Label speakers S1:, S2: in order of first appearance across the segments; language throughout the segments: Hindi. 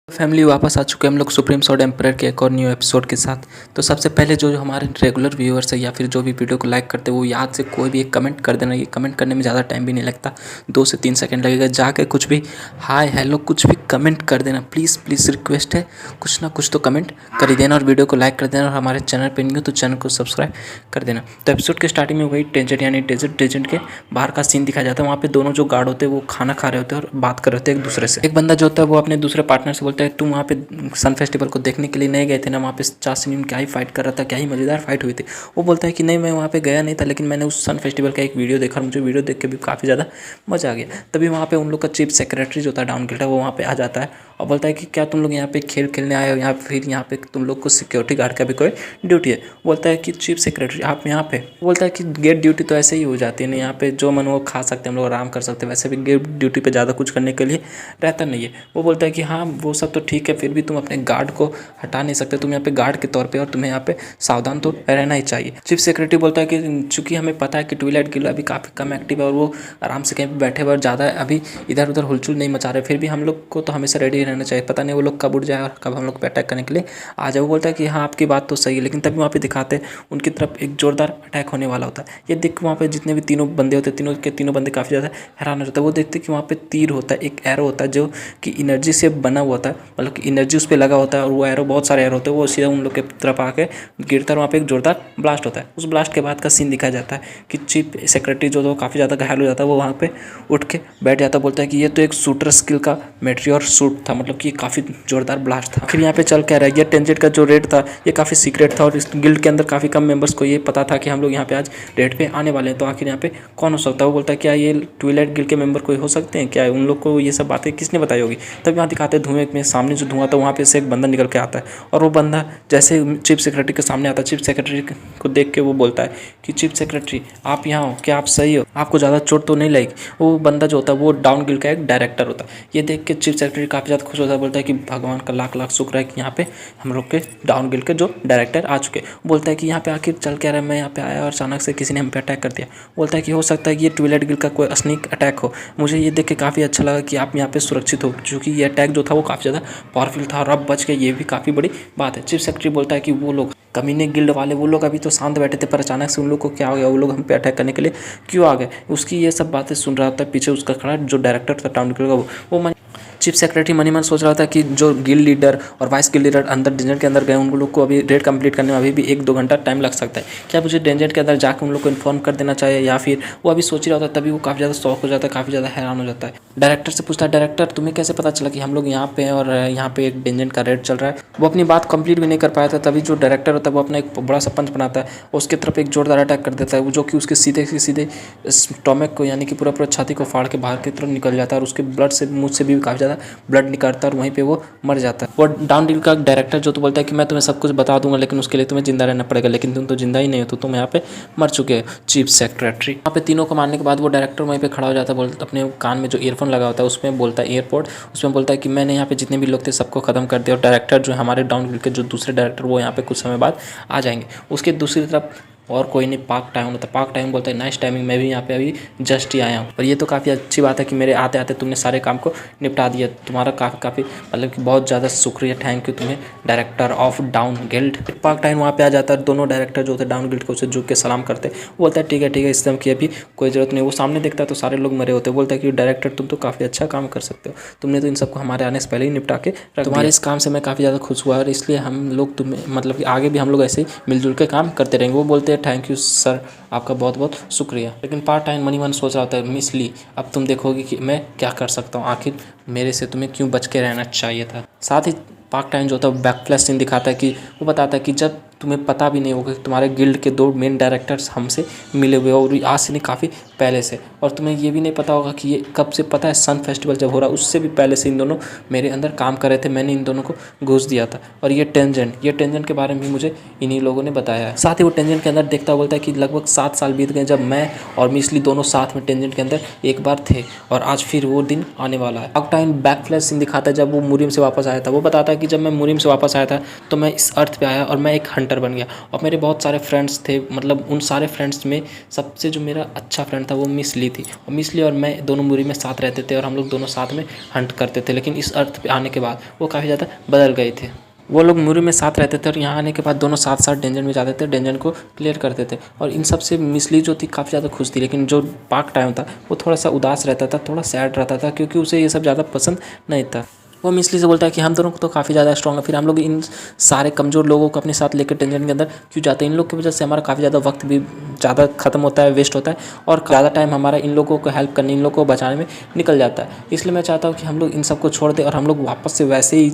S1: फैमिली वापस आ चुके हैं हम लोग सुप्रीम सॉर्ड एम्परर के एक और न्यू एपिसोड के साथ। तो सबसे पहले जो हमारे रेगुलर व्यूअर्स है या फिर जो भी वीडियो को लाइक करते हैं वो याद से कोई भी एक कमेंट कर देना। ये कमेंट करने में ज़्यादा टाइम भी नहीं लगता, 2 से 3 सेकंड लगेगा। जाके कुछ भी हाय हेलो कुछ भी कमेंट कर देना, प्लीज़ प्लीज़ रिक्वेस्ट है, कुछ ना कुछ तो कमेंट कर ही देना और वीडियो को लाइक कर देना। और हमारे चैनल पर नहीं हो तो चैनल को सब्सक्राइब कर देना। तो एपिसोड के स्टार्टिंग में वही डेजर्ट यानी डेजर्ट के बाहर का सीन दिखाया जाता है। वहाँ पे दोनों जो गार्ड होते हैं वो खाना खा रहे होते हैं और बात कर रहे होते हैं एक दूसरे से। एक बंदा जो होता है वो अपने दूसरे पार्टनर से बोलता है तुम वहाँ पे सन फेस्टिवल को देखने के लिए नहीं गए थे ना, वहाँ पे चाशनी में क्या ही फाइट कर रहा था, क्या ही मज़ेदार फाइट हुई थी। वो बोलता है कि नहीं मैं वहाँ पे गया नहीं था, लेकिन मैंने उस सन फेस्टिवल का एक वीडियो देखा और मुझे वीडियो देख के भी काफ़ी ज़्यादा मज़ा आ गया। तभी वहाँ पे उन लोग का चीफ सेक्रेटरी जो था डाउन गिल्ड वो वहाँ पे आ जाता है और बोलता है कि क्या तुम लोग यहाँ पे खेल खेलने आए हो, यहाँ फिर यहाँ पे तुम लोग को सिक्योरिटी गार्ड का भी कोई ड्यूटी है। बोलता है कि चीफ सेक्रेटरी आप यहाँ पे, बोलता है कि गेट ड्यूटी तो ऐसे ही हो जाती है ना, यहाँ पे जो मन वो खा सकते हैं, हम लोग आराम कर सकते हैं, वैसे भी गेट ड्यूटी पे ज़्यादा कुछ करने के लिए रहता नहीं है। वो बोलता है कि हाँ वो सब तो ठीक है, फिर भी तुम अपने गार्ड को हटा नहीं सकते, तुम यहाँ पे गार्ड के तौर पे और तुम्हें यहाँ पे सावधान तो रहना ही चाहिए। चीफ सेक्रेटरी बोलता है कि चूंकि हमें पता है कि ट्विलाइट गिल्ड अभी काफ़ी कम एक्टिव है और वो आराम से कहीं पे बैठे हुए और ज़्यादा अभी इधर उधर हुलचुल नहीं मचा रहे, फिर भी हम लोग को तो हमेशा रेडी रहना चाहिए, पता नहीं वो लोग कब उठ जाए और कब हम लोग पे अटैक करने के लिए आ जाए। वो बोलता है कि हाँ आपकी बात तो सही है, लेकिन तभी वहाँ पे दिखाते हैं उनकी तरफ एक जोरदार अटैक होने वाला होता है। ये देख वहाँ पे जितने भी तीनों बंदे होते हैं, तीनों के तीनों बंदे काफ़ी ज़्यादा हैरान हो जाते हैं। वो देखते हैं कि वहाँ पे तीर होता है, एक एरो होता है जो कि एनर्जी से बना हुआ होता है, मतलब कि एनर्जी उस पर लगा होता है और वो एरो बहुत सारे एरो होते हैं, वो सीधा उन लोग के तरफ आके गिरता है। वहाँ पे एक जोरदार ब्लास्ट होता है। उस ब्लास्ट के बाद का सीन दिखाया जाता है कि चीफ सेक्रेटरी जो तो काफ़ी ज़्यादा घायल हो जाता है, वो वहाँ पे उठ के बैठ जाता है। बोलता है कि ये तो एक शूटर स्किल का मेट्रियोर शूट था, मतलब कि काफ़ी जोरदार ब्लास्ट था। फिर यहाँ पे चल क्या रहा है, ये टेंजेट का जो रेड था ये काफ़ी सीक्रेट था और इस गिल्ड के अंदर काफ़ी कम मेंबर्स को ये पता था कि हम लोग यहाँ पे आज रेड पे आने वाले हैं। तो आखिर यहाँ पे कौन हो सकता है? वो बोलता है क्या ये ट्विलाइट गिल्ड के मेंबर कोई हो सकते हैं क्या? उन लोग को ये सब बातें किसने बताई होगी? तब यहाँ दिखाते हैं धुएं में, सामने जो धुआं था वहाँ पे से एक बंदा निकल के आता है और वो बंदा जैसे चीफ सेक्रेटरी के सामने आता है, चीफ सेक्रेटरी को देख के वो बोलता है कि चीफ सेक्रेटरी आप यहाँ हो, क्या आप सही हो, आपको ज़्यादा चोट तो नहीं लगेगी? वो बंदा जो होता है वो डाउन गिल्ड का एक डायरेक्टर होता है। ये देख के चीफ सेक्रेटरी काफ़ी ज़्यादा खुश होता है, बोलता है कि भगवान का लाख लाख शुक्र है कि यहाँ पे हम लोग के डाउन गिल्ड के जो डायरेक्टर आ चुके। बोलता है कि यहाँ पे आखिर चल क्या रहा है, मैं यहाँ पे आया और अचानक से किसी ने हम पे अटैक कर दिया। बोलता है कि हो सकता है कि ये ट्विलाइट गिल्ड का कोई स्नीक अटैक हो। मुझे ये देख के काफ़ी अच्छा लगा कि आप यहाँ पे सुरक्षित हो, क्योंकि ये अटैक जो था वो काफ़ी ज़्यादा पावरफुल था और अब बच गए, ये भी काफ़ी बड़ी बात है। चीफ सेक्रेटरी बोलता है कि वो लोग कमीने गिल्ड वाले वो लोग अभी तो शांत बैठे थे, पर अचानक से उन लोग को क्या हो गया, वो लोग हम पे अटैक करने के लिए क्यों आ गए? उसकी ये सब बातें सुन रहा था पीछे उसका खड़ा जो डायरेक्टर था टाउन गिल्ड का वो चीफ सेक्रेटरी मनी मन सोच रहा था कि जो गिल्ड लीडर और वाइस गिल्ड लीडर अंदर डेंजर के अंदर गए, उन लोग को अभी रेड कंप्लीट करने में अभी भी 1-2 घंटा टाइम लग सकता है। क्या मुझे डेंजर के अंदर जाकर उन लोग को इन्फॉर्म कर देना चाहिए, या फिर वो अभी सोच ही रहा होता है। तभी वो काफ़ी ज़्यादा शौक हो जाता है, काफ़ी ज़्यादा हैरान हो जाता है। डायरेक्टर से पूछता है, डायरेक्टर तुम्हें कैसे पता चला कि हम लोग यहाँ पे हैं और यहाँ पे एक डेंजर का रेड चल रहा है? वो अपनी बात कंप्लीट भी नहीं कर पाया था। तभी जो डायरेक्टर होता है वो अपना एक बड़ा सा पंच बनाता है, उसकी तरफ एक जोरदार अटैक कर देता है, जो कि उसके सीधे से सीधे स्टोमक को यानी कि पूरा छाती को फाड़ के बाहर की तरफ निकल जाता है और उसके ब्लड से मुँह से भी काफ़ी ज़्यादा ब्लड निकलता है और वहीं पे वो मर जाता है। वो डाउन गिल्ड का डायरेक्टर जो तो बोलता है कि मैं तुम्हें सब कुछ बता दूंगा, लेकिन उसके लिए तुम्हें जिंदा रहना पड़ेगा, लेकिन तुम तो जिंदा ही नहीं हो, तो तुम यहाँ पे मर चुके हो चीफ सेक्रेटरी। यहाँ पे तीनों को मारने के बाद वो डायरेक्टर वहीं पे खड़ा हो जाता है, बोलता अपने कान में जो ईयरफोन लगा होता है उसमें बोलता है एयरपोर्ट, उसमें बोलता है कि मैंने यहाँ पे जितने भी लोग थे सबको खत्म कर दिया और डायरेक्टर जो हमारे डाउन गिल्ड के जो दूसरे डायरेक्टर वो यहाँ पे कुछ समय बाद आ जाएंगे। उसके दूसरी तरफ और कोई नहीं, पार्क टाइम होता है। पार्क टाइम बोलता है नाइस टाइमिंग, मैं भी यहाँ पे अभी जस्ट ही आया हूँ और ये तो काफ़ी अच्छी बात है कि मेरे आते आते तुमने सारे काम को निपटा दिया, तुम्हारा काफ़ी मतलब कि बहुत ज़्यादा शुक्रिया, थैंक यू तुम्हें director of down guild. Park time वहाँ पे आ जाता है, दोनों डायरेक्टर जो थे डाउन गिल्ड को उसे झुक के सलाम करते। वो बोलता है ठीक है इस टाइम की अभी कोई ज़रूरत नहीं। वो सामने देखता है तो सारे लोग मरे होते। बोलता है कि डायरेक्टर तुम तो काफ़ी अच्छा काम कर सकते हो, तुमने तो इन सबको हमारे आने से पहले ही निपटा के तुम्हारे इस काम से मैं काफ़ी ज़्यादा खुश हुआ और इसलिए हम लोग तुम्हें मतलब कि आगे भी हम लोग ऐसे ही मिलजुल के काम करते रहेंगे। वो बोलते हैं थैंक यू सर, आपका बहुत बहुत शुक्रिया। लेकिन पार्ट टाइम मनी मन सोच रहा होता है मिस ली अब तुम देखोगी कि मैं क्या कर सकता हूँ, आखिर मेरे से तुम्हें क्यों बच के रहना चाहिए था। साथ ही पार्ट टाइम जो होता है बैक फ्लैश सीन दिखाता है कि वो बताता है कि जब तुम्हें पता भी नहीं होगा कि तुम्हारे गिल्ड के 2 मेन डायरेक्टर्स हमसे मिले हुए और आज से नहीं काफ़ी पहले से, और तुम्हें ये भी नहीं पता होगा कि ये कब से पता है सन फेस्टिवल जब हो रहा उससे भी पहले से इन दोनों मेरे अंदर काम कर रहे थे, मैंने इन दोनों को घूस दिया था और ये टेंजेंट के बारे में भी मुझे इन्हीं लोगों ने बताया है। साथ ही वो टेंजेंट के अंदर देखता बोलता है कि लगभग 7 साल बीत गए जब मैं और मिसली दोनों साथ में टेंजेंट के अंदर एक बार थे और आज फिर वो दिन आने वाला है। अब टाइम बैक फ्लैश सीन दिखाता है जब वो मुरिम से वापस आया था। वो बताता है कि जब मैं मुरिम से वापस आया था तो मैं इस अर्थ पे आया और मैं एक हंटर हंटर बन गया। और मेरे बहुत सारे फ्रेंड्स थे, मतलब उन सारे फ्रेंड्स में सबसे जो मेरा अच्छा फ्रेंड था वो मिस ली थी। और मिस ली और मैं दोनों मुरी में साथ रहते थे और हम लोग दोनों साथ में हंट करते थे। लेकिन इस अर्थ पे आने के बाद वो काफ़ी ज़्यादा बदल गए थे। वो लोग मुरी में साथ रहते थे और यहाँ आने के बाद दोनों साथ साथ डेंजर में जाते थे, डेंजर को क्लियर करते थे। और इन सब से मिसली जो थी काफ़ी ज़्यादा खुश थी। लेकिन जो पार्क टाइम था वो थोड़ा सा उदास रहता था, थोड़ा सैड रहता था, क्योंकि उसे ये सब ज़्यादा पसंद नहीं था। वो मिसली से बोलता है कि हम दोनों को तो काफ़ी ज़्यादा स्ट्रॉन्ग है, फिर हम लोग इन सारे कमज़ोर लोगों को अपने साथ लेकर टेंशन के अंदर क्यों जाते हैं। इन लोग की वजह से हमारा काफ़ी ज़्यादा वक्त भी ज़्यादा खत्म होता है, वेस्ट होता है, और ज़्यादा टाइम हमारा इन लोगों को हेल्प करने, इन लोगों को बचाने में निकल जाता है। इसलिए मैं चाहता हूँ कि हम लोग इन सबको छोड़ दें और हम लोग वापस से वैसे ही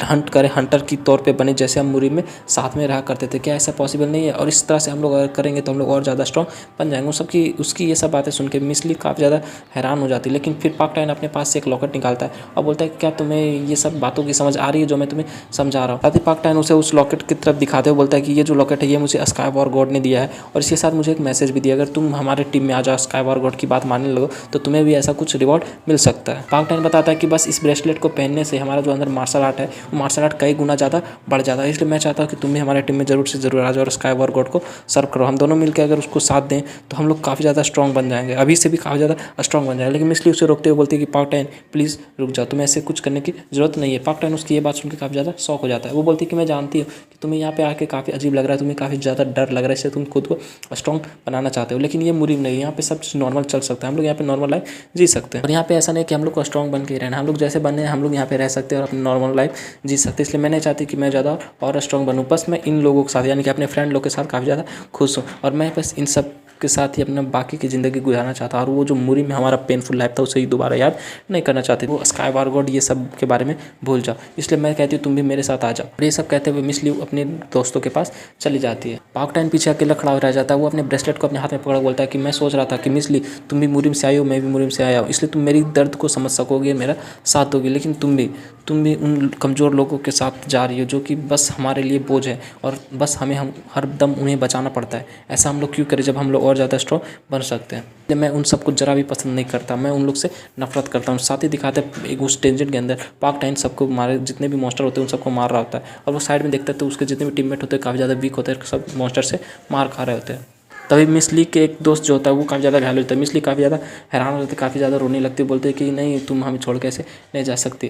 S1: हंट करें, हंटर की तौर पे बने जैसे हम मुरी में साथ में रहा करते थे। क्या ऐसा पॉसिबल नहीं है? और इस तरह से हम लोग अगर करेंगे तो हम लोग और ज़्यादा स्ट्रॉन्ग बन जाएंगे। उसकी ये सब बातें सुन के मिसली काफ़ी ज़्यादा हैरान हो जाती है। लेकिन फिर पाक टाइन अपने पास से एक लॉकेट निकालता है और बोलता है क्या तुम्हें ये सब बातों की समझ आ रही है जो मैं तुम्हें समझा रहा हूँ। साथ ही पाक टाइन उसे उस लॉकेट की तरफ दिखाते हुए बोलता है कि ये जो लॉकेट है ये मुझे स्काई वॉर गॉड ने दिया है, और इसके साथ मुझे एक मैसेज भी दिया, अगर तुम हमारे टीम में आ जाओ, स्काई वॉर गॉड की बात मानने लगो, तो तुम्हें भी ऐसा कुछ रिवॉर्ड मिल सकता है। पाक टाइन बताता है कि बस इस ब्रेसलेट को पहनने से हमारा जो अंदर मार्शल आर्ट है वो मार्शल आर्ट कई गुना ज़्यादा बढ़ जाता है। इसलिए मैं चाहता हूँ कि तुम भी हमारे टीम में जरूर से जरूर आ जाओ और स्काई वॉर गॉड को सर्व करो। हम दोनों मिलकर अगर उसको साथ दें तो हम लोग काफ़ी ज़्यादा स्ट्रॉन्ग बन जाएंगे, अभी से भी काफ़ी ज़्यादा स्ट्रॉन्ग बन जाएंगे। लेकिन मिसली उसे रोकते हुए बोलती है कि पाक टाइन प्लीज़ रुक जाओ, तुम्हें ऐसे कुछ करने की जरूरत नहीं है। पाक टाइन उसकी ये बात सुनकर काफ़ी ज़्यादा शॉक हो जाता है। वो बोलती है कि मैं जानती हूँ कि तुम्हें यहाँ पे आके काफ़ी अजीब लग रहा है, तुम्हें काफ़ी ज़्यादा डर लग रहा है, इससे तुम खुद को स्ट्रॉन्ग बनाना चाहते हो, लेकिन ये मुरीम नहीं है, यहाँ पे सब चीज़ नॉर्मल चल सकता है, हम लोग यहाँ पे नॉर्मल लाइफ जी सकते हैं। और यहाँ पे ऐसा नहीं कि हम लोग को स्ट्रॉन्ग बन के ही रहना, हम लोग जैसे बने हैं हम लोग यहाँ पे रह सकते हैं और अपनी नॉर्मल लाइफ जी सकते हैं। इसलिए मैं नहीं चाहती कि मैं ज़्यादा और स्ट्रॉन्ग बनूँ, बस मैं इन लोगों के साथ यानी कि अपने फ्रेंड लोग के साथ काफ़ी ज़्यादा खुश हूँ, और मैं बस इन सब के साथ ही अपना बाकी की ज़िंदगी गुजारना चाहता, और वो जो मुरी में हमारा पेनफुल लाइफ था उसे ही दोबारा याद नहीं करना चाहती। वो स्काई वॉर गॉड ये सब के बारे में भूल जाओ। इसलिए मैं कहती हूँ तुम भी मेरे साथ आ जाओ। और ये सब कहते हुए मिसली अपने दोस्तों के पास चली जाती है। पाक टाइन पीछे अकेला खड़ा हो रह जाता है। वो अपने ब्रेसलेट को अपने हाथ में पकड़ बोलता है कि मैं सोच रहा था कि मिसली तुम भी मुरीम से आई हो, मैं भी मुरीम से आया हूँ, इसलिए तुम मेरी दर्द को समझ सकोगे, मेरा साथ दोगे, लेकिन तुम भी उन कमज़ोर लोगों के साथ जा रही हो जो कि बस हमारे लिए बोझ है, और बस हम हर दम उन्हें बचाना पड़ता है। ऐसा हम लोग क्यों करें जब हम लोग और ज़्यादा स्ट्रॉन्ग बन सकते हैं। मैं उन सबको जरा भी पसंद नहीं करता, मैं उन लोग से नफरत करता हूँ। साथ ही दिखाते हैं उस टेंशन के अंदर पाक टाइन सबको मारे, जितने भी मॉन्स्टर होते हैं उन सबको मार रहा होता है, और वो साइड में देखता है तो उसके जितने भी टीममेट होते हैं काफ़ी ज़्यादा वीक होते हैं, सब मॉन्स्टर से मार खा रहे होते हैं। तभी मिसली के एक दोस्त जो होता है वो काफ़ी ज़्यादा घायल होता है। मिसली काफ़ी ज़्यादा हैरान हो जाती है, काफ़ी ज़्यादा रोने लगती है, बोलते हैं कि नहीं तुम हमें छोड़ के ऐसे नहीं जा सकती।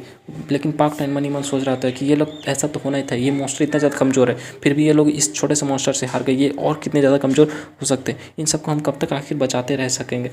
S1: लेकिन पाक टाइन मन ही मन सोच रहा था कि ये लोग ऐसा तो होना ही था, ये मॉन्स्टर इतना ज़्यादा कमज़ोर है, फिर भी ये लोग इस छोटे से मॉन्स्टर से हार गए, ये और कितने ज़्यादा कमज़ोर हो सकते हैं, इन सबको हम कब तक आखिर बचाते रह सकेंगे।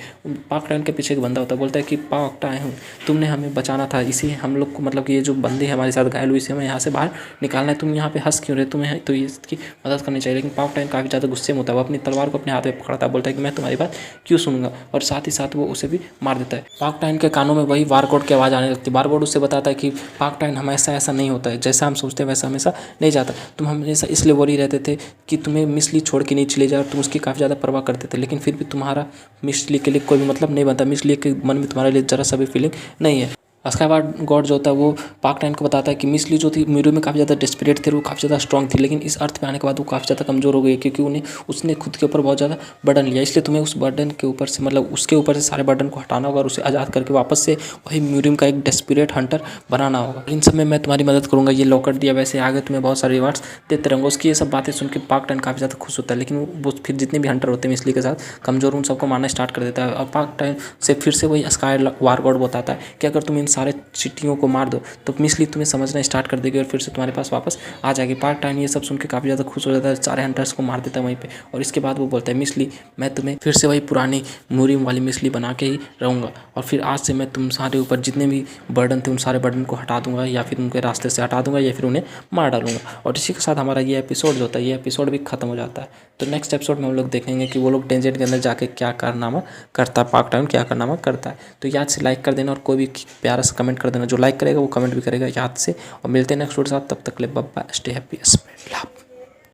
S1: पाक टाइन के पीछे एक बंदा होता है, बोलता है कि पाक टाइन तुमने हमें बचाना था, इसी हम लोग को मतलब कि ये जो बंदे हमारे साथ घायल हुई इसे हमें यहाँ से बाहर निकालना है, तुम यहाँ पे हंस क्यों रहे, तुम्हें तो इसकी मदद करनी चाहिए। लेकिन पाक टाइन काफ़ी ज़्यादा गुस्से में होता है, वो अपनी तलवार को अपने हाथ में पकड़ता है, बोलता है कि मैं तुम्हारी बात क्यों सुनूंगा, और साथ ही साथ वो उसे भी मार देता है। पाक टाइन के कानों में वही वारकोड की आवाज़ आने लगती है। वारकोड उससे बताता है कि पाक टाइन हमेशा ऐसा नहीं होता है, जैसा हम सोचते हैं वैसा हमेशा नहीं जाता। तुम हमेशा इसलिए वरी रहते थे कि तुम्हें मिसली छोड़ के नहीं चले जाए, और तुम उसकी काफ़ी ज़्यादा परवाह करते थे, लेकिन फिर भी तुम्हारा मिसली के लिए कोई भी मतलब नहीं बनता, मिसली के मन में तुम्हारे लिए जरा सा भी फीलिंग नहीं है। उसके बाद गॉड जो होता है वो पाक टाइन को बताता है कि मिसली जो थी मीरू में काफ़ी ज़्यादा डेस्परेट थे, वो काफ़ी ज़्यादा स्ट्रॉन्ग थी, लेकिन इस अर्थ पे आने के बाद वो काफ़ी ज़्यादा कमज़ोर हो गई, क्योंकि उसने खुद के ऊपर बहुत ज़्यादा बर्डन लिया। इसलिए तुम्हें उस बर्डन के ऊपर से मतलब उसके ऊपर से सारे बर्डन को हटाना होगा और उसे आज़ाद करके वापस से वही म्यूरियम का एक डेस्परेट हंटर बनाना होगा। इन सब में मैं तुम्हारी मदद करूँगा, ये लॉकेट दिया, वैसे आगे तुम्हें बहुत सारे रिवार्ड्स देते रहूँगा। उसकी ये सब बातें सुन के पाक टाइन काफ़ी ज़्यादा खुश होता है, लेकिन वो फिर जितने भी हंटर होते हैं मिसली के साथ कमज़ोर, उन सबको मारना स्टार्ट कर देता है। और पाक टाइन से फिर से वही स्काई वार गॉड बताता है कि अगर तुम इन सारे चिट्टियों को मार दो तो मिसली तुम्हें समझना स्टार्ट कर देगी और फिर से तुम्हारे पास वापस आ जाएगी। पाक टाइन ये सब सुन के काफ़ी ज़्यादा खुश हो जाता है, सारे हंटर्स को मार देता है वहीं पे, और इसके बाद वो बोलता है मिसली मैं तुम्हें फिर से वही पुरानी मुरीम वाली मिसली बना के ही रहूँगा, और फिर आज से मैं तुम सारे ऊपर जितने भी बर्डन थे उन सारे बर्डन को हटा दूंगा, या फिर उनके रास्ते से हटा दूंगा, या फिर उन्हें मार डालूंगा। और इसी के साथ हमारा ये एपिसोड जो होता है ये एपिसोड भी खत्म हो जाता है। तो नेक्स्ट एपिसोड में हम लोग देखेंगे कि वो लोग डेंजर के अंदर जाके क्या कारनामा करता है, पाक टाइन क्या कारनामा करता है। तो याद से लाइक कर देना, और कोई भी प्यारा सा कमेंट कर देना, जो लाइक करेगा वो कमेंट भी करेगा याद से। और मिलते हैं नेक्स्ट वीडियो के साथ, तब तक ले bye bye, stay happy, spread love.